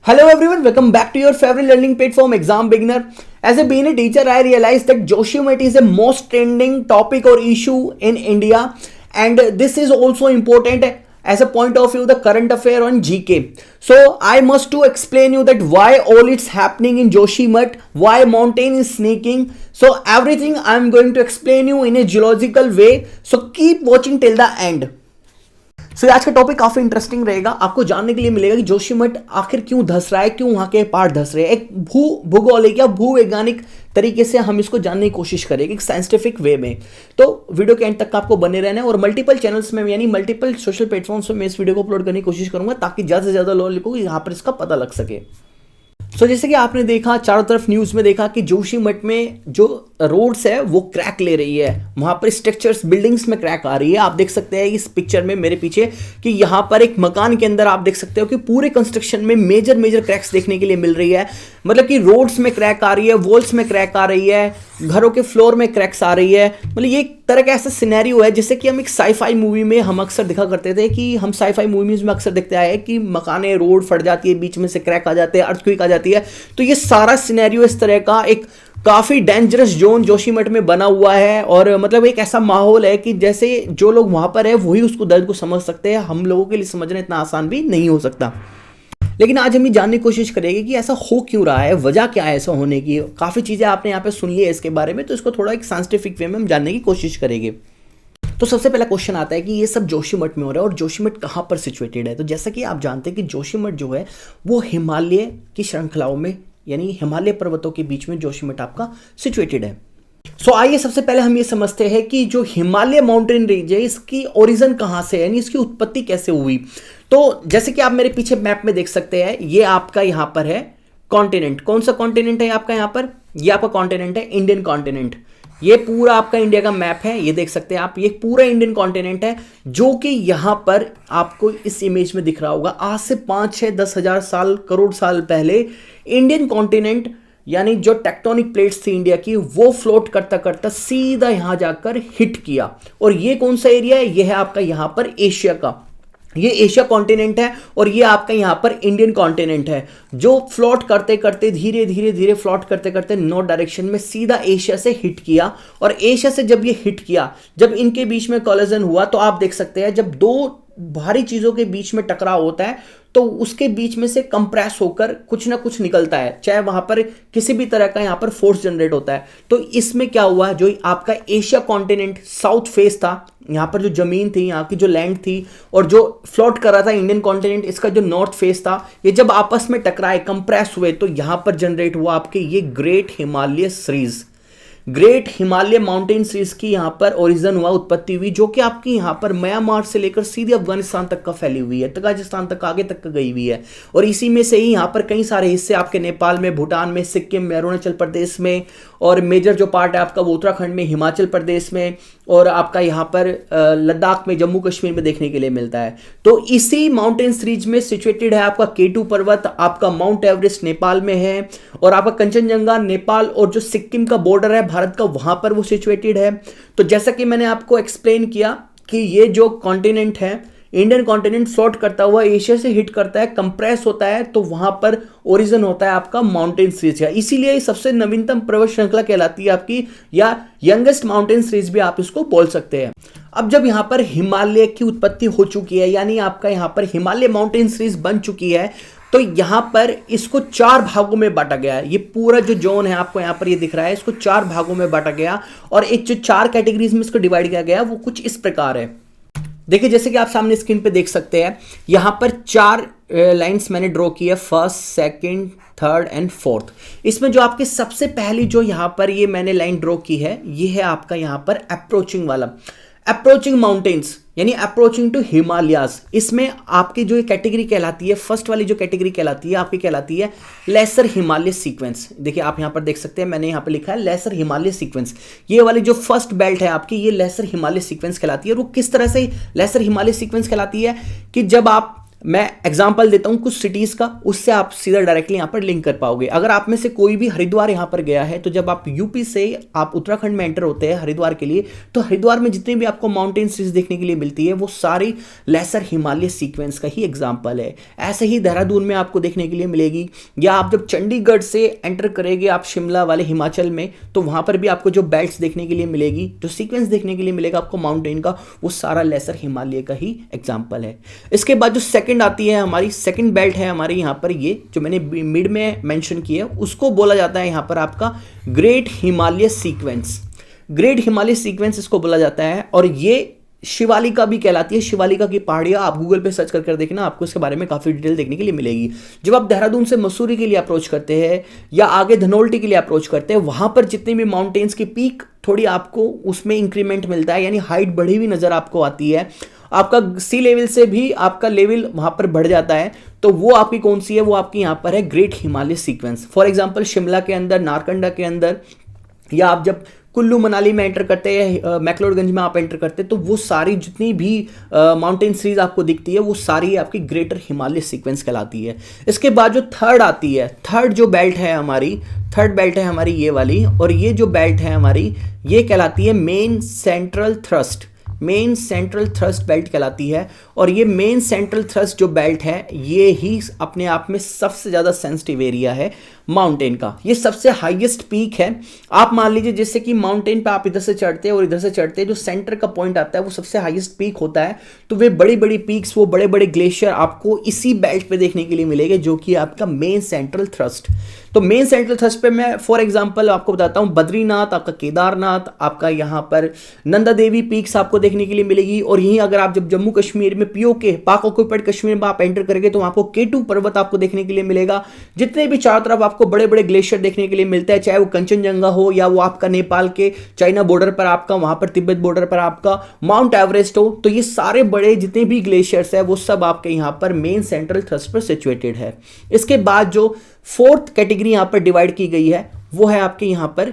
Hello everyone, welcome back to your favorite learning platform Exam Beginner. As a being a teacher, I realized that Joshimat is the most trending topic or issue in India, and this is also important as a point of view the current affair on GK. So I must to explain you that why all it's happening in Joshimat, why mountain is sneaking. So everything I'm going to explain you in a geological way. So keep watching till the end. सो आज का topic काफी interesting रहेगा। आपको जानने के लिए मिलेगा कि जोशीमठ आखिर क्यों धस रहा है, क्यों वहां के पहाड़ धस रहे हैं। एक भूगोलिक या भूवैज्ञानिक तरीके से हम इसको जानने की कोशिश करेंगे, एक साइंटिफिक वे में। तो वीडियो के एंड तक आपको बने रहना है और मल्टीपल चैनल्स में यानी मल्टीपल सोशल प्लेटफॉर्म्स में मैं इस वीडियो को अपलोड करने की कोशिश करूंगा ताकि ज्यादा से ज्यादा लोगों को यहाँ पर इसका पता लग सके। जैसे कि आपने देखा, चारों तरफ न्यूज में देखा कि जोशीमठ में जो रोड्स है वो क्रैक ले रही है, वहां पर स्ट्रक्चर्स बिल्डिंग्स में क्रैक आ रही है। आप देख सकते हैं इस पिक्चर में मेरे पीछे कि यहां पर एक मकान के अंदर आप देख सकते हो कि पूरे कंस्ट्रक्शन में मेजर क्रैक्स देखने के लिए मिल रही है। मतलब कि रोड्स में क्रैक आ रही है, वॉल्स में क्रैक आ रही है, घरों के फ्लोर में क्रैक्स आ रही है। मतलब ये एक तरह का ऐसा सिनेरियो है जैसे कि हम एक साईफाई मूवी में हम अक्सर दिखा करते थे कि हम साईफाई मूवीज में अक्सर देखते आए कि मकाने रोड फट जाती है, बीच में से क्रैक आ जाते हैं, अर्थक्वेक आ जाती है। तो ये सारा सिनेरियो इस तरह का एक काफी डेंजरस जोन जोशीमठ में बना हुआ है और मतलब एक ऐसा माहौल है कि जैसे जो लोग वहां पर है वही उसको दर्द को समझ सकते हैं। हम लोगों के लिए समझना इतना आसान भी नहीं हो सकता। लेकिन आज हम ये जानने की कोशिश करेंगे कि ऐसा हो क्यों रहा है, वजह क्या है ऐसा होने की। काफी चीजें आपने यहाँ पे सुन ली है इसके बारे में, तो इसको थोड़ा एक साइंटिफिक वे में हम जानने की कोशिश करेंगे। तो सबसे पहला क्वेश्चन आता है कि ये सब जोशीमठ में हो रहा है और जोशीमठ कहाँ पर सिचुएटेड है। तो जैसा कि आप जानते हैं कि जोशीमठ जो है वो हिमालय की श्रृंखलाओं में यानी हिमालय पर्वतों के बीच में जोशीमठ आपका सिचुएटेड है। आइए सबसे पहले हम ये समझते हैं कि जो हिमालय माउंटेन रेंज है इसकी ओरिजिन कहां से है, यानी इसकी उत्पत्ति कैसे हुई। तो जैसे कि आप मेरे पीछे मैप में देख सकते हैं, ये आपका यहां पर है कॉन्टिनेंट। कौन सा कॉन्टिनेंट है आपका यहां पर? ये आपका कॉन्टिनेंट है इंडियन कॉन्टिनेंट। ये पूरा आपका इंडिया का मैप है, ये देख सकते हैं आप। ये पूरा इंडियन कॉन्टिनेंट है जो कि यहां पर आपको इस इमेज में दिख रहा होगा। आज से 5, 6, 10 हजार साल, करोड़ साल पहले इंडियन कॉन्टिनेंट यानी जो टेक्टोनिक प्लेट्स थी इंडिया की वो फ्लोट करता करता सीधा यहां जाकर हिट किया। और ये कौन सा एरिया है? ये है आपका यहां पर एशिया का, ये एशिया कॉन्टिनेंट है और ये आपका यहां पर इंडियन कॉन्टिनेंट है जो फ्लोट करते करते धीरे धीरे फ्लोट करते करते नॉर्थ डायरेक्शन में सीधा एशिया से हिट किया। और एशिया से जब ये हिट किया, जब इनके बीच में कोलिजन हुआ, तो आप देख सकते हैं जब दो भारी चीजों के बीच में टकराव होता है तो उसके बीच में से कंप्रेस होकर कुछ ना कुछ निकलता है, चाहे वहां पर किसी भी तरह का यहां पर फोर्स जनरेट होता है। तो इसमें क्या हुआ, जो आपका एशिया कॉन्टिनेंट साउथ फेस था, यहां पर जो जमीन थी, यहां की जो लैंड थी और जो फ्लोट कर रहा था इंडियन कॉन्टिनेंट, इसका जो नॉर्थ फेस था, ये जब आपस में टकराए, कंप्रेस हुए, तो यहां पर जनरेट हुआ आपके ये great Himalaya series, great Himalaya mountain series की यहां पर ओरिजिन हुआ, उत्पत्ति हुई, जो कि आपकी यहां पर म्यांमार से लेकर सीधे अफगानिस्तान तक का फैली हुई है, तजाकिस्तान तक आगे तक गई हुई है। और इसी में से ही यहां पर कई सारे हिस्से आपके नेपाल में, भूटान में, सिक्किम में, अरुणाचल प्रदेश में, और मेजर जो पार्ट है आपका वो उत्तराखंड में, हिमाचल प्रदेश में, और आपका यहां पर लद्दाख में, जम्मू कश्मीर में देखने के लिए मिलता है। तो इसी माउंटेन सीरीज में सिचुएटेड है आपका केटू पर्वत, आपका माउंट एवरेस्ट नेपाल में है, और आपका कंचनजंगा नेपाल और जो सिक्किम का बॉर्डर है भारत का, वहां पर वो सिचुएटेड है। तो जैसा कि मैंने आपको एक्सप्लेन किया कि ये जो कॉन्टिनेंट है इंडियन कॉन्टिनेंट फ्लोट करता हुआ एशिया से हिट करता है, कंप्रेस होता है, तो वहां पर ओरिजिन होता है आपका माउंटेन सीरीज का। इसीलिए सबसे नवीनतम पर्वत श्रृंखला कहलाती है आपकी, या यंगेस्ट माउंटेन सीरीज भी आप इसको बोल सकते हैं। अब जब यहां पर हिमालय की उत्पत्ति हो चुकी है, यानी आपका यहां पर हिमालय माउंटेन सीरीज बन चुकी है, तो यहां पर इसको 4 भागों में बांटा गया है। ये पूरा जो जोन है आपको यहां पर ये दिख रहा है, इसको 4 भागों में बांटा गया और एक जो 4 कैटेगरीज में इसको डिवाइड किया गया वो कुछ इस प्रकार है। देखिए जैसे कि आप सामने स्क्रीन पे देख सकते हैं, यहां पर 4 लाइंस मैंने ड्रॉ की है, first, second, third and fourth. इसमें जो आपके सबसे पहली जो यहां पर ये मैंने लाइन ड्रॉ की है, ये है आपका यहां पर अप्रोचिंग वाला, अप्रोचिंग माउंटेन्स यानी अप्रोचिंग टू हिमालयाज। इसमें आपकी जो कैटेगरी कहलाती है, फर्स्ट वाली जो कैटेगरी कहलाती है आपकी कहलाती है लेसर हिमालय सीक्वेंस। देखिए आप यहां पर देख सकते हैं, मैंने यहां पर लिखा है लेसर हिमालय सीक्वेंस। ये वाली जो फर्स्ट बेल्ट है आपकी, ये लेसर हिमालय सीक्वेंस कहलाती है। और वो किस तरह से लेसर हिमालय सीक्वेंस कहलाती है कि जब आप मैं एग्जांपल देता हूं कुछ सिटीज़ का, उससे आप सीधा डायरेक्टली यहाँ पर लिंक कर पाओगे। अगर आप में से कोई भी हरिद्वार यहाँ पर गया है, तो जब आप यूपी से आप उत्तराखंड में एंटर होते हैं हरिद्वार के लिए, तो हरिद्वार में जितनी भी आपको माउंटेन सीरीज देखने के लिए मिलती है वो सारी लेसर हिमालय सीक्वेंस का ही एग्जाम्पल है। ऐसे ही देहरादून में आपको देखने के लिए मिलेगी, या आप जब चंडीगढ़ से एंटर करेंगे आप शिमला वाले हिमाचल में, तो वहाँ पर भी आपको जो बेल्ट्स देखने के लिए मिलेगी, जो सीक्वेंस देखने के लिए मिलेगा आपको माउंटेन का, वो सारा लेसर हिमालय का ही एग्जाम्पल है। इसके बाद जो सेकंड आती है हमारी, सेकंड बेल्ट है हमारी यहाँ पर, ये जो मैंने मिड में मेंशन किया उसको बोला जाता है यहाँ पर आपका great Himalaya sequence. Great Himalaya sequence इसको बोला जाता है, और ये शिवालिका भी कहलाती है। शिवालिका की पहाड़ियाँ आप गूगल पे सर्च कर देखना, आपको इसके बारे में काफ़ी डिटेल देखने के लिए मिलेगी। जब आप देहरादून से मसूरी के लिए अप्रोच करते हैं या आगे धनोल्टी के लिए अप्रोच करते हैं, वहाँ पर जितने भी माउंटेन्स की पीक थोड़ी आपको उसमें इंक्रीमेंट मिलता है, यानी हाइट बढ़ी हुई नज़र आपको आती है। आपका सी लेवल से भी आपका लेवल वहाँ पर बढ़ जाता है, तो वो आपकी कौन सी है, वो आपकी यहाँ पर है great Himalaya sequence. For example Shimla के अंदर, नारकंडा के अंदर, या आप जब कुल्लू मनाली में एंटर करते हैं, मैक्लोडगंज में आप एंटर करते हैं, तो वो सारी जितनी भी माउंटेन सीरीज आपको दिखती है वो सारी आपकी ग्रेटर हिमालय सीक्वेंस कहलाती है। इसके बाद जो थर्ड आती है, थर्ड जो बेल्ट है हमारी, थर्ड बेल्ट है हमारी ये वाली, और ये जो बेल्ट है हमारी ये कहलाती है main central thrust. Main central thrust belt कहलाती है, और ये मेन सेंट्रल थ्रस्ट जो बेल्ट है ये ही अपने आप में सबसे ज़्यादा सेंसिटिव एरिया है माउंटेन का। ये सबसे हाईएस्ट पीक है। आप मान लीजिए जैसे कि माउंटेन पे आप इधर से चढ़ते हैं और इधर से चढ़ते हैं, जो सेंटर का पॉइंट आता है वो सबसे हाईएस्ट पीक होता है। तो वे बड़ी बड़ी पीक्स, वो बड़े बड़े ग्लेशियर आपको इसी बेल्ट पे देखने के लिए मिलेंगे, जो कि आपका मेन सेंट्रल थ्रस्ट। तो मेन सेंट्रल थ्रस्ट पे मैं फॉर एग्जांपल आपको बताता हूँ, बद्रीनाथ, आपका केदारनाथ, आपका यहाँ पर नंदा देवी पीक्स आपको देखने के लिए मिलेगी। और यहीं अगर आप जब जम्मू कश्मीर में पीओके, पाक ऑक्यूपाइड कश्मीर में आप एंटर करेंगे, तो आपको K2 पर्वत आपको देखने के लिए मिलेगा। जितने भी चारों तरफ आपको बड़े बड़े ग्लेशियर देखने के लिए मिलते हैं, चाहे वो कंचनजंगा हो, या वो आपका नेपाल के चाइना बॉर्डर पर आपका, वहां पर तिब्बत बॉर्डर पर आपका माउंट एवरेस्ट हो, तो ये सारे बड़े जितने भी ग्लेशियर्स है वो सब आपके यहाँ पर मेन सेंट्रल थ्रस्ट पर सिचुएटेड है। इसके बाद जो फोर्थ कैटेगरी यहाँ पर डिवाइड की गई है वो है आपके यहाँ पर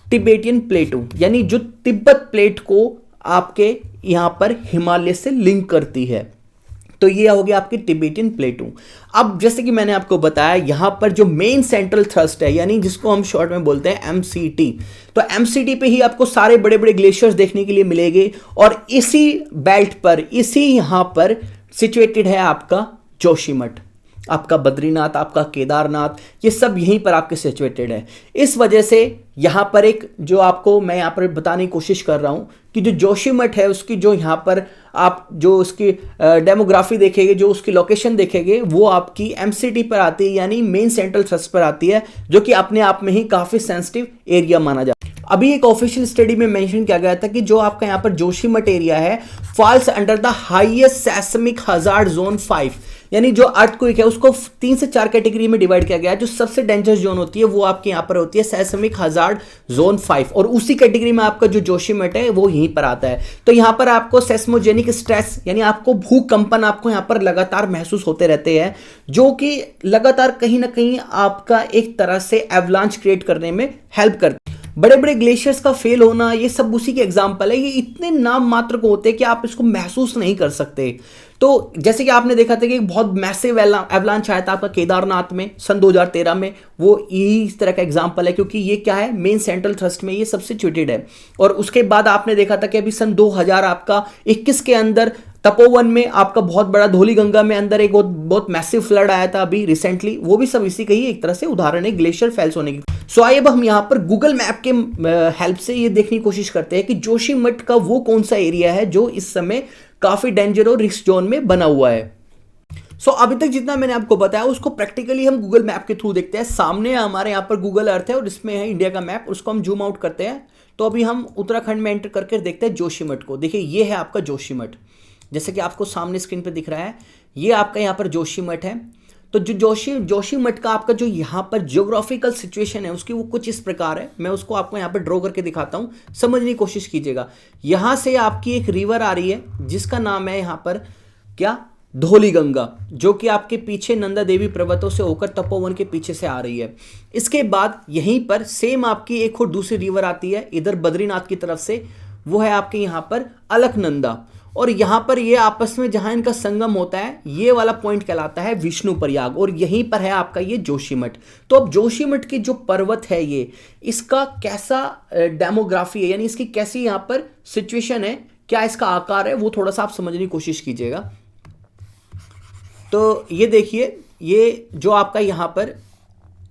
तिब्बतियन प्लेटू, यानी जो तिब्बत प्लेट को आपके यहाँ पर हिमालय से लिंक करती है। तो ये हो गया आपकी तिब्बतियन प्लेटू। अब जैसे कि मैंने आपको बताया, यहाँ पर जो मेन सेंट्रल थ्रस्ट है, यानी जिसको हम शॉर्ट में बोलते हैं MCT, तो MCT पे ही आपको सारे बड़े बड़े ग्लेशियर्स देखने के लिए मिलेंगे। और इसी बेल्ट पर, इसी यहाँ पर सिचुएटेड है आपका जोशीमठ, आपका बद्रीनाथ, आपका केदारनाथ, ये सब यहीं पर आपके सिचुएटेड है। इस वजह से यहाँ पर एक जो आपको मैं यहाँ पर बताने की कोशिश कर रहा हूँ कि जो जोशीमठ है उसकी जो यहाँ पर आप जो उसकी डेमोग्राफी देखेंगे, जो उसकी लोकेशन देखेंगे, वो आपकी MCT पर आती है, यानी मेन सेंट्रल थ्रस्ट पर आती है, जो कि अपने आप में ही काफ़ी सेंसिटिव एरिया माना जाता है। अभी एक ऑफिशियल स्टडी में मेंशन किया गया था कि जो आपका यहाँ पर जोशीमठ एरिया है falls under the highest seismic hazard zone 5, यानी जो अर्थक्वेक है उसको 3 से 4 कैटेगरी में डिवाइड किया गया है। जो सबसे डेंजर जोन होती है वो आपके यहाँ पर होती है सेस्मिक हजार्ड जोन 5, और उसी कैटेगरी में आपका जो जोशीमठ है वो यहीं पर आता है। तो यहाँ पर आपको सेस्मोजेनिक स्ट्रेस, यानी आपको भूकंपन आपको यहाँ पर लगातार महसूस होते रहते हैं, जो कि लगातार कहीं ना कहीं आपका एक तरह से एवलांच क्रिएट करने में हेल्प करते हैं। बड़े बड़े ग्लेशियर्स का फेल होना, ये सब उसी के एग्जाम्पल है। ये इतने नाम मात्र को होते हैं कि आप इसको महसूस नहीं कर सकते। तो जैसे कि आपने देखा था कि एक बहुत मैसिव एवलांच आया था आपका केदारनाथ में सन 2013 में, वो यही इस तरह का एग्जाम्पल है, क्योंकि ये क्या है, मेन सेंट्रल थ्रस्ट में ये सबसे सिचुएटेड है। और उसके बाद आपने देखा था कि अभी सन 2000 आपका 21 के अंदर तपोवन में आपका बहुत बड़ा, धौली गंगा में अंदर एक बहुत मैसिव फ्लड आया था अभी रिसेंटली, वो भी सब इसी का ही एक तरह से उदाहरण है ग्लेशियर फेल्स होने की। सो आइए अब हम यहाँ पर गूगल मैप के हेल्प से ये देखने की कोशिश करते हैं कि जोशीमठ का वो कौन सा एरिया है जो इस समय काफी डेंजर और रिस्क जोन में बना हुआ है। सो अभी तक जितना मैंने आपको बताया उसको प्रैक्टिकली हम गूगल मैप के थ्रू देखते हैं। सामने हमारे यहाँ पर गूगल अर्थ है और इसमें है इंडिया का मैप, उसको हम जूम आउट करते हैं। तो अभी हम उत्तराखंड में एंटर करके देखते हैं जोशीमठ को। देखिए ये है आपका जोशीमठ, जैसे कि आपको सामने स्क्रीन पे दिख रहा है, ये आपका यहाँ पर जोशीमठ है। तो जो जोशीमठ का आपका जो यहाँ पर ज्योग्राफिकल सिचुएशन है उसकी वो कुछ इस प्रकार है। मैं उसको आपको यहाँ पर ड्रॉ करके दिखाता हूँ, समझने की कोशिश कीजिएगा। यहाँ से आपकी एक रिवर आ रही है जिसका नाम है यहाँ पर क्या, धौली गंगा, जो कि आपके पीछे नंदा देवी पर्वतों से होकर तपोवन के पीछे से आ रही है। इसके बाद यहीं पर सेम आपकी एक और दूसरी रिवर आती है इधर बद्रीनाथ की तरफ से, वो है आपके यहाँ पर अलकनंदा। और यहाँ पर ये आपस में जहाँ इनका संगम होता है ये वाला पॉइंट कहलाता है विष्णु प्रयाग, और यहीं पर है आपका ये जोशीमठ। तो अब जोशीमठ की जो पर्वत है ये, इसका कैसा डेमोग्राफी है, यानी इसकी कैसी यहाँ पर सिचुएशन है, क्या इसका आकार है, वो थोड़ा सा आप समझने की कोशिश कीजिएगा। तो ये देखिए, ये जो आपका यहाँ पर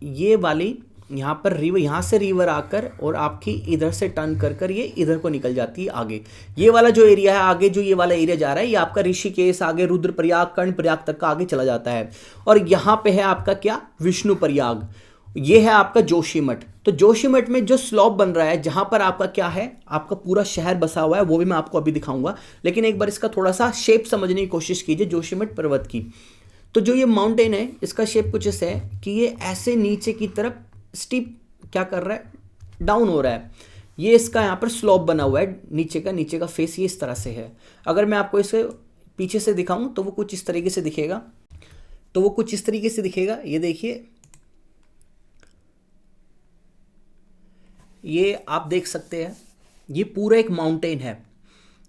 ये वाली यहाँ पर रिवर, यहाँ से रिवर आकर और आपकी इधर से टर्न कर कर ये इधर को निकल जाती है आगे। ये वाला जो एरिया है आगे, जो ये वाला एरिया जा रहा है, ये आपका ऋषिकेश, आगे रुद्रप्रयाग, कर्णप्रयाग तक का आगे चला जाता है। और यहाँ पे है आपका क्या, विष्णु प्रयाग। ये है आपका जोशीमठ। तो जोशीमठ में जो स्लॉप बन रहा है, जहाँ पर आपका क्या है, आपका पूरा शहर बसा हुआ है, वो भी मैं आपको अभी दिखाऊंगा। लेकिन एक बार इसका थोड़ा सा शेप समझने की कोशिश कीजिए जोशीमठ पर्वत की। तो जो ये माउंटेन है, इसका शेप कुछ ऐसे है कि ये ऐसे नीचे की तरफ स्टीप क्या कर रहा है, डाउन हो रहा है। ये इसका यहाँ पर स्लोप बना हुआ है, नीचे का फेस ये इस तरह से है। अगर मैं आपको इसे पीछे से दिखाऊं तो वो कुछ इस तरीके से दिखेगा, ये देखिए, ये आप देख सकते हैं, ये पूरा एक माउंटेन है।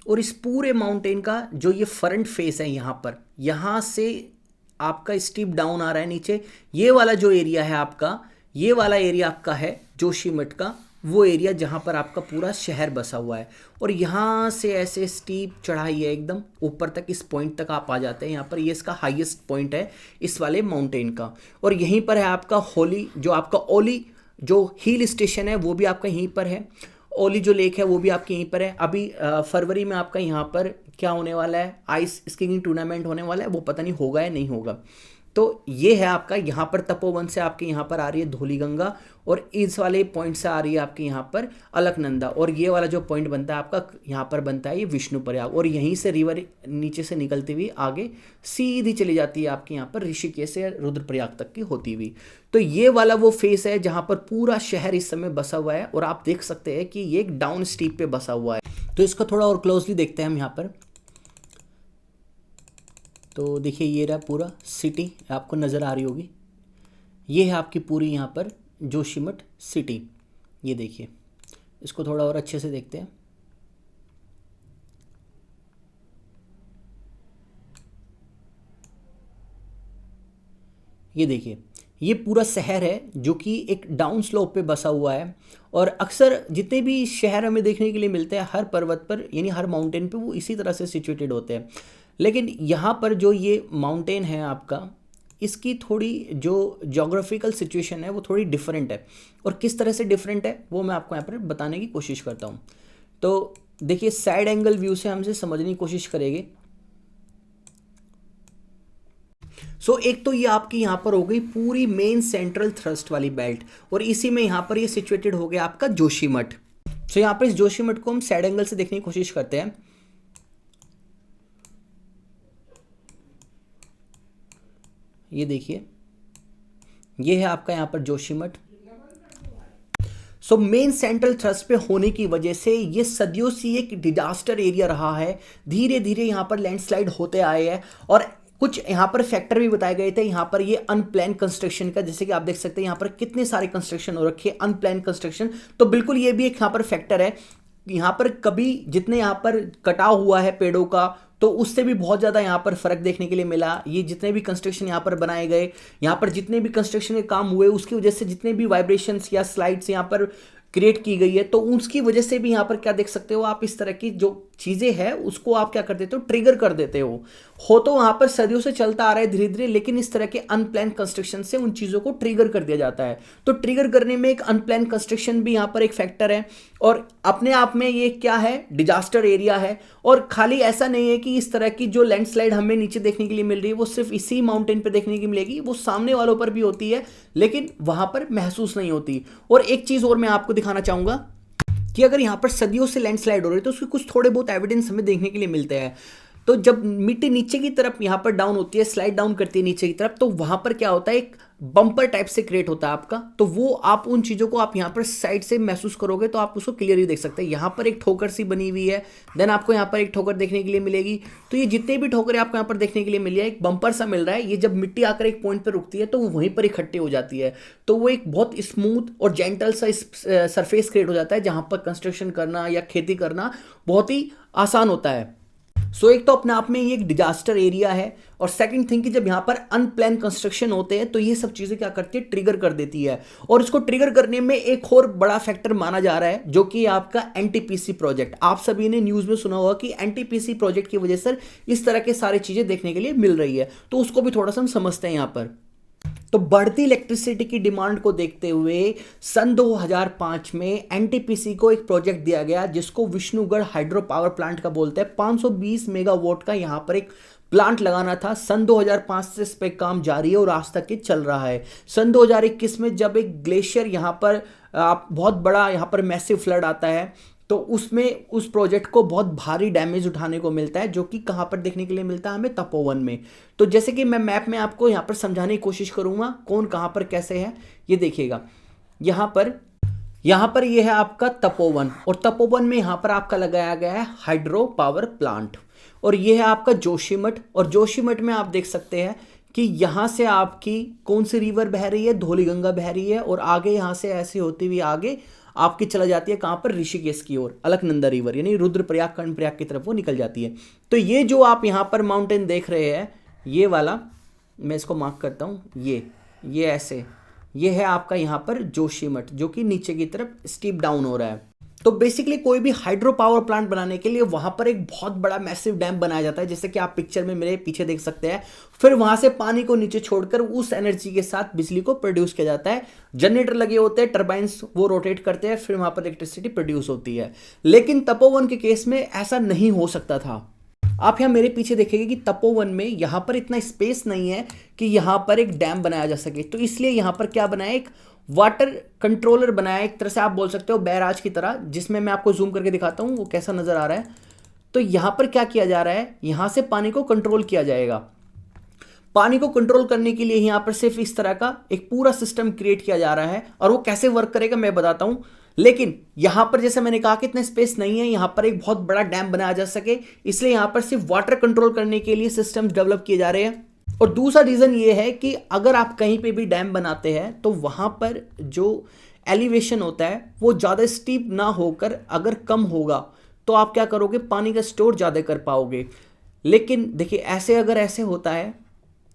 और इस पूरे माउंटेन का जो ये फ्रंट फेस है, यहाँ से आपका स्टीप डाउन आ रहा है नीचे। ये वाला जो एरिया है आपका, ये वाला एरिया आपका है जोशीमठ का, वो एरिया जहाँ पर आपका पूरा शहर बसा हुआ है। और यहाँ से ऐसे स्टीप चढ़ाई है एकदम ऊपर तक, इस पॉइंट तक आप आ जाते हैं। यहाँ पर ये इसका हाईएस्ट पॉइंट है इस वाले माउंटेन का। और यहीं पर है आपका होली, जो आपका ओली जो हिल स्टेशन है वो भी आपका यहीं पर है। ओली जो लेक है वो भी आपके यहीं पर है। अभी फरवरी में आपका यहाँ पर क्या होने वाला है, आइस स्कीइंग टूर्नामेंट होने वाला है, वो पता नहीं होगा या नहीं होगा। तो ये है आपका, यहाँ पर तपोवन से आपके यहाँ पर आ रही है धौलीगंगा, और इस वाले पॉइंट से आ रही है आपके यहाँ पर अलकनंदा, और ये वाला जो पॉइंट बनता है आपका यहाँ पर बनता है ये विष्णु प्रयाग। और यहीं से रिवर नीचे से निकलती हुई आगे सीधी चली जाती है आपके यहाँ पर ऋषिकेश से रुद्रप्रयाग तक की होती हुई। तो ये वाला वो फेस है जहाँ पर पूरा शहर इस समय बसा हुआ है। और आप देख सकते हैं कि ये एक डाउन स्टीप पे बसा हुआ है। तो इसका थोड़ा और क्लोजली देखते हैं हम यहाँ पर। तो देखिए, ये रहा पूरा सिटी, आपको नज़र आ रही होगी। ये है आपकी पूरी यहाँ पर जोशीमठ सिटी। ये देखिए, इसको थोड़ा और अच्छे से देखते हैं। ये देखिए, ये पूरा शहर है जो कि एक डाउन स्लोप पे बसा हुआ है। और अक्सर जितने भी शहर हमें देखने के लिए मिलते हैं हर पर्वत पर, यानी हर माउंटेन पे, वो इसी तरह से सिचुएटेड होते हैं। लेकिन यहाँ पर जो ये माउंटेन है आपका, इसकी थोड़ी जो जोग्राफिकल सिचुएशन है वो थोड़ी डिफरेंट है। और किस तरह से डिफरेंट है वो मैं आपको यहाँ पर बताने की कोशिश करता हूँ। तो देखिए, साइड एंगल व्यू से हमसे समझने की कोशिश करेंगे। एक तो ये आपकी यहाँ पर हो गई पूरी मेन सेंट्रल थ्रस्ट वाली बेल्ट, और इसी में यहाँ पर ये सिचुएटेड हो गया आपका जोशीमठ। यहाँ पर इस जोशीमठ को हम साइड एंगल से देखने की कोशिश करते हैं। ये देखिए, ये है आपका यहाँ पर जोशीमठ। मेन सेंट्रल थ्रस्ट पे होने की वजह से ये सदियों से एक डिजास्टर एरिया रहा है। धीरे धीरे यहाँ पर लैंडस्लाइड होते आए हैं, और कुछ यहाँ पर फैक्टर भी बताए गए थे यहाँ पर ये अनप्लान कंस्ट्रक्शन का। जैसे कि आप देख सकते हैं यहाँ पर कितने सारे कंस्ट्रक्शन हो रखे हैं, अनप्लान कंस्ट्रक्शन। तो बिल्कुल ये भी एक यहाँ पर फैक्टर है। यहाँ पर कभी जितने यहाँ पर कटाव हुआ है पेड़ों का, तो उससे भी बहुत ज़्यादा यहाँ पर फर्क देखने के लिए मिला। ये जितने भी कंस्ट्रक्शन यहाँ पर बनाए गए, यहाँ पर जितने भी कंस्ट्रक्शन के काम हुए, उसकी वजह से जितने भी वाइब्रेशंस या स्लाइड्स यहाँ पर क्रिएट की गई है, तो उसकी वजह से भी यहाँ पर क्या देख सकते हो आप, इस तरह की जो चीज़ें हैं उसको आप क्या कर देते हो, ट्रिगर कर देते हो तो वहाँ पर सदियों से चलता आ रहा है धीरे धीरे, लेकिन इस तरह के अनप्लान कंस्ट्रक्शन से उन चीज़ों को ट्रिगर कर दिया जाता है। तो ट्रिगर करने में एक अनप्लान कंस्ट्रक्शन भी यहाँ पर एक फैक्टर है, और अपने आप में ये क्या है, डिजास्टर एरिया है। और खाली ऐसा नहीं है कि इस तरह की जो लैंडस्लाइड हमें नीचे देखने के लिए मिल रही है वो सिर्फ इसी माउंटेन पे देखने की मिलेगी, वो सामने वालों पर भी होती है, लेकिन वहां पर महसूस नहीं होती। और एक चीज और मैं आपको दिखाना चाहूंगा कि अगर यहाँ पर सदियों से लैंडस्लाइड हो रही है तो उसके कुछ थोड़े बहुत एविडेंस हमें देखने के लिए मिलते हैं। तो जब मिट्टी नीचे की तरफ यहाँ पर डाउन होती है, स्लाइड डाउन करती है नीचे की तरफ, तो वहां पर क्या होता है, एक बम्पर टाइप से क्रिएट होता है आपका। तो वो आप उन चीज़ों को आप यहाँ पर साइड से महसूस करोगे तो आप उसको क्लियरली देख सकते हैं। यहाँ पर एक ठोकर सी बनी हुई है, देन आपको यहाँ पर एक ठोकर देखने के लिए मिलेगी। तो ये जितने भी ठोकरें आपको यहाँ पर देखने के लिए मिली है, एक बम्पर सा मिल रहा है। ये जब मिट्टी आकर एक पॉइंट पर रुकती है तो वो वहीं पर इकट्ठी हो जाती है, तो वो एक बहुत स्मूथ और जेंटल सा सरफेस क्रिएट हो जाता है, जहाँ पर कंस्ट्रक्शन करना या खेती करना बहुत ही आसान होता है। सो एक तो अपने आप में ये एक डिजास्टर एरिया है, और सेकंड थिंग कि जब यहाँ पर अनप्लान कंस्ट्रक्शन होते हैं तो ये सब चीज़ें क्या करती है, ट्रिगर कर देती है। और इसको ट्रिगर करने में एक और बड़ा फैक्टर माना जा रहा है जो कि आपका एनटीपीसी प्रोजेक्ट। आप सभी ने न्यूज़ में सुना होगा कि एनटीपीसी प्रोजेक्ट की वजह से इस तरह के सारी चीज़ें देखने के लिए मिल रही है, तो उसको भी थोड़ा सा हम समझते हैं यहाँ पर। तो बढ़ती इलेक्ट्रिसिटी की डिमांड को देखते हुए सन 2005 में एनटीपीसी को एक प्रोजेक्ट दिया गया जिसको विष्णुगढ़ हाइड्रो पावर प्लांट का बोलते हैं। 520 मेगावाट का यहाँ पर एक प्लांट लगाना था। सन 2005 से इस पे काम जारी है और आज तक ये चल रहा है। सन 2021 में जब एक ग्लेशियर यहाँ पर बहुत बड़ा यहाँ पर मैसिव फ्लड आता है, तो उसमें उस प्रोजेक्ट को बहुत भारी डैमेज उठाने को मिलता है, जो कि कहाँ पर देखने के लिए मिलता है, हमें तपोवन में। तो जैसे कि मैं मैप में आपको यहाँ पर समझाने की कोशिश करूँगा कौन कहाँ पर कैसे है, ये देखिएगा। यहाँ पर ये है आपका तपोवन, और तपोवन में यहाँ पर आपका लगाया गया है हाइड्रो पावर प्लांट। और ये है आपका जोशीमठ, और जोशीमठ में आप देख सकते हैं कि यहाँ से आपकी कौन सी रिवर बह रही है, धौलीगंगा बह रही है, और आगे यहाँ से ऐसे होती हुई आगे आपकी चला जाती है कहाँ पर, ऋषिकेश की ओर, अलकनंदा रिवर यानी रुद्रप्रयाग कर्णप्रयाग की तरफ वो निकल जाती है। तो ये जो आप यहाँ पर माउंटेन देख रहे हैं, ये वाला मैं इसको मार्क करता हूँ, ये ऐसे, ये है आपका यहाँ पर जोशीमठ, जो कि नीचे की तरफ स्टीप डाउन हो रहा है। तो बेसिकली कोई भी हाइड्रो पावर प्लांट बनाने के लिए वहां पर एक बहुत बड़ा मैसिव डैम बनाया जाता है, जैसे कि आप पिक्चर में मेरे पीछे देख सकते हैं। फिर वहां से पानी को नीचे छोड़कर उस एनर्जी के साथ बिजली को प्रोड्यूस किया जाता है। जनरेटर लगे होते हैं, टरबाइंस वो रोटेट करते हैं, फिर वहां पर इलेक्ट्रिसिटी प्रोड्यूस होती है। लेकिन तपोवन के केस में ऐसा नहीं हो सकता था। आप यहाँ मेरे पीछे देखेंगे कि तपोवन में यहाँ पर इतना स्पेस नहीं है कि यहाँ पर एक डैम बनाया जा सके, तो इसलिए यहाँ पर क्या बनाया, एक वाटर कंट्रोलर बनाया, एक तरह से आप बोल सकते हो बैराज की तरह, जिसमें मैं आपको जूम करके दिखाता हूँ वो कैसा नजर आ रहा है। तो यहाँ पर क्या किया जा रहा है, यहाँ से पानी को कंट्रोल किया जाएगा। पानी को कंट्रोल करने के लिए यहाँ पर सिर्फ इस तरह का एक पूरा सिस्टम क्रिएट किया जा रहा है, और वो कैसे वर्क करेगा मैं बताता हूँ। लेकिन यहां पर जैसे मैंने कहा कि इतना स्पेस नहीं है यहां पर एक बहुत बड़ा डैम बनाया जा सके, इसलिए यहां पर सिर्फ वाटर कंट्रोल करने के लिए सिस्टम्स डेवलप किए जा रहे हैं। और दूसरा रीजन ये है कि अगर आप कहीं पे भी डैम बनाते हैं तो वहां पर जो एलिवेशन होता है वो ज़्यादा स्टीप ना होकर अगर कम होगा तो आप क्या करोगे, पानी का स्टोर ज़्यादा कर पाओगे। लेकिन देखिए ऐसे होता है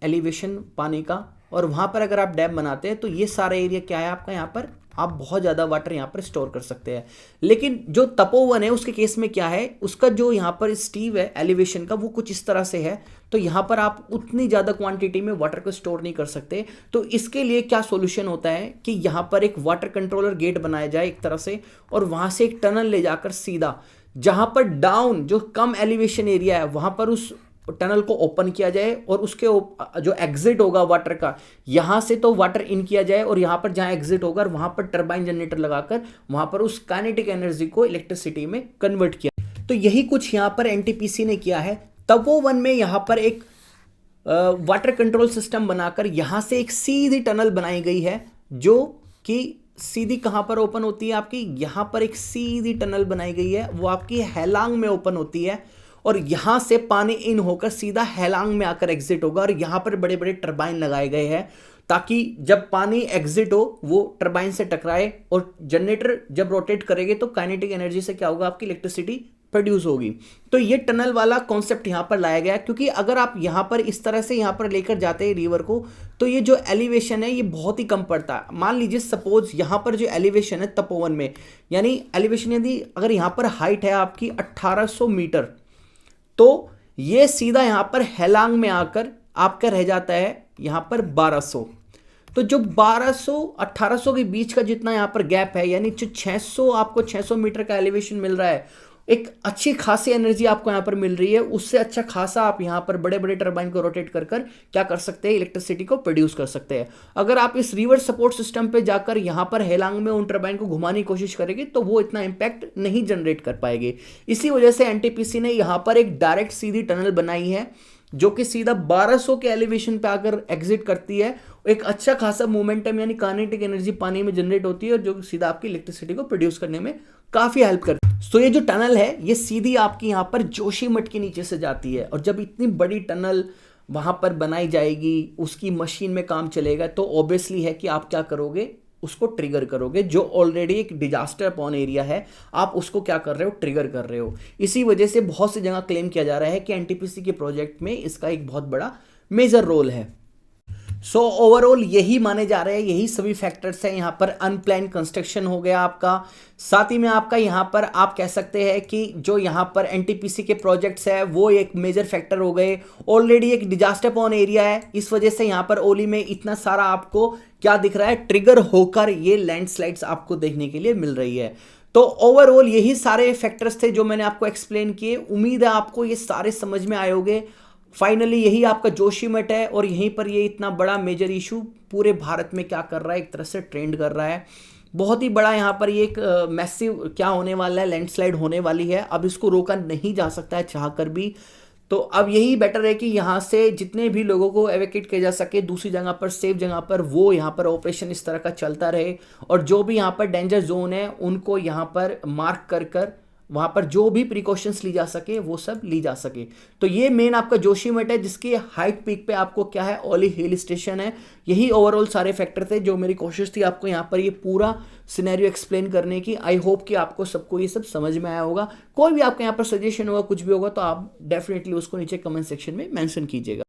एलिवेशन पानी का, और वहाँ पर अगर आप डैम बनाते हैं तो ये सारा एरिया क्या है आपका, यहाँ पर आप बहुत ज़्यादा वाटर यहाँ पर स्टोर कर सकते हैं। लेकिन जो तपोवन है उसके केस में क्या है, उसका जो यहाँ पर स्टीव है एलिवेशन का वो कुछ इस तरह से है, तो यहाँ पर आप उतनी ज़्यादा क्वांटिटी में वाटर को स्टोर नहीं कर सकते। तो इसके लिए क्या सॉल्यूशन होता है कि यहाँ पर एक वाटर कंट्रोलर गेट बनाया जाए एक तरह से, और वहाँ से एक टनल ले जाकर सीधा जहाँ पर डाउन जो कम एलिवेशन एरिया है वहाँ पर उस टनल को ओपन किया जाए, और उसके जो एग्जिट होगा वाटर का, यहाँ से तो वाटर इन किया जाए, और यहाँ पर जहाँ एग्जिट होगा वहाँ पर टरबाइन जनरेटर लगाकर वहाँ पर उस काइनेटिक एनर्जी को इलेक्ट्रिसिटी में कन्वर्ट किया। तो यही कुछ यहाँ पर एनटीपीसी ने किया है। तपोवन में यहाँ पर एक वाटर कंट्रोल सिस्टम बनाकर यहाँ से एक सीधी टनल बनाई गई है, जो कि सीधी कहाँ पर ओपन होती है आपकी, यहाँ पर एक सीधी टनल बनाई गई है, वो आपकी हैलांग में ओपन होती है, और यहाँ से पानी इन होकर सीधा हैलांग में आकर एग्जिट होगा। और यहाँ पर बड़े बड़े टरबाइन लगाए गए हैं ताकि जब पानी एग्जिट हो वो टरबाइन से टकराए, और जनरेटर जब रोटेट करेंगे तो काइनेटिक एनर्जी से क्या होगा, आपकी इलेक्ट्रिसिटी प्रोड्यूस होगी। तो ये टनल वाला कॉन्सेप्ट यहाँ पर लाया गया, क्योंकि अगर आप यहाँ पर इस तरह से यहाँ पर लेकर जाते हैं रिवर को, तो ये जो एलिवेशन है ये बहुत ही कम पड़ता है। मान लीजिए सपोज यहाँ पर जो एलिवेशन है तपोवन में, यानी एलिवेशन यदि अगर यहाँ पर हाइट है आपकी 1800 मीटर, तो ये सीधा यहां पर हैलांग में आकर आपका रह जाता है यहां पर 1200। तो जो 1200 1800 के बीच का जितना यहां पर गैप है, यानी जो 600 आपको 600 मीटर का एलिवेशन मिल रहा है, एक अच्छी खासी एनर्जी आपको यहां पर मिल रही है। उससे अच्छा खासा आप यहां पर बड़े बड़े टरबाइन को रोटेट कर क्या कर सकते हैं, इलेक्ट्रिसिटी को प्रोड्यूस कर सकते हैं। अगर आप इस रिवर सपोर्ट सिस्टम पे जाकर यहां पर हैलांग में उन टरबाइन को घुमाने की कोशिश करेंगे तो वो इतना इंपैक्ट नहीं जनरेट कर पाएंगे। इसी वजह से एनटीपीसी ने यहां पर एक डायरेक्ट सीधी टनल बनाई है जो कि सीधा 1200 के एलिवेशन पे आकर एग्जिट करती है। एक अच्छा खासा मोमेंटम यानी काइनेटिक एनर्जी पानी में जनरेट होती है, और जो सीधा आपकी इलेक्ट्रिसिटी को प्रोड्यूस करने में काफी हेल्प करती है। सो ये जो टनल है ये सीधी आपकी यहाँ पर जोशीमठ के नीचे से जाती है, और जब इतनी बड़ी टनल वहां पर बनाई जाएगी, उसकी मशीन में काम चलेगा, तो ऑब्वियसली है कि आप क्या करोगे, उसको ट्रिगर करोगे। जो ऑलरेडी एक डिजास्टर अपॉन एरिया है, आप उसको क्या कर रहे हो, ट्रिगर कर रहे हो। इसी वजह से बहुत सी जगह क्लेम किया जा रहा है कि एनटीपीसी के प्रोजेक्ट में इसका एक बहुत बड़ा मेजर रोल है। सो ओवरऑल यही माने जा रहे हैं, यही सभी फैक्टर्स हैं। यहाँ पर अनप्लान कंस्ट्रक्शन हो गया आपका, साथ ही में आपका यहाँ पर आप कह सकते हैं कि जो यहाँ पर एनटीपीसी के प्रोजेक्ट्स है वो एक मेजर फैक्टर हो गए। ऑलरेडी एक डिजास्टर पॉन एरिया है, इस वजह से यहाँ पर ओली में इतना सारा आपको क्या दिख रहा है, ट्रिगर होकर ये लैंडस्लाइड्स आपको देखने के लिए मिल रही है। तो ओवरऑल यही सारे फैक्टर्स थे जो मैंने आपको एक्सप्लेन किए। उम्मीद है आपको ये सारे समझ में आए होंगे। फाइनली यही आपका जोशीमठ है और यहीं पर ये इतना बड़ा मेजर इशू पूरे भारत में क्या कर रहा है, एक तरह से ट्रेंड कर रहा है। बहुत ही बड़ा यहाँ पर ये एक मैसिव क्या होने वाला है, लैंडस्लाइड होने वाली है। अब इसको रोका नहीं जा सकता है चाहकर भी। तो अब यही बेटर है कि यहाँ से जितने भी लोगों को एवेकेट किया जा सके दूसरी जगह पर, सेफ जगह पर, वो यहाँ पर ऑपरेशन इस तरह का चलता रहे। और जो भी यहाँ पर डेंजर जोन है उनको यहाँ पर मार्क कर कर वहाँ पर जो भी प्रिकॉशंस ली जा सके वो सब ली जा सके। तो ये मेन आपका जोशीमठ है जिसकी हाइट पीक पे आपको क्या है, ओली हिल स्टेशन है। यही ओवरऑल सारे फैक्टर थे जो मेरी कोशिश थी आपको यहाँ पर ये पूरा सिनेरियो एक्सप्लेन करने की। आई होप कि आपको सबको ये सब समझ में आया होगा। कोई भी आपके यहाँ पर सजेशन होगा, कुछ भी होगा, तो आप डेफिनेटली उसको नीचे कमेंट सेक्शन में मेंशन कीजिएगा।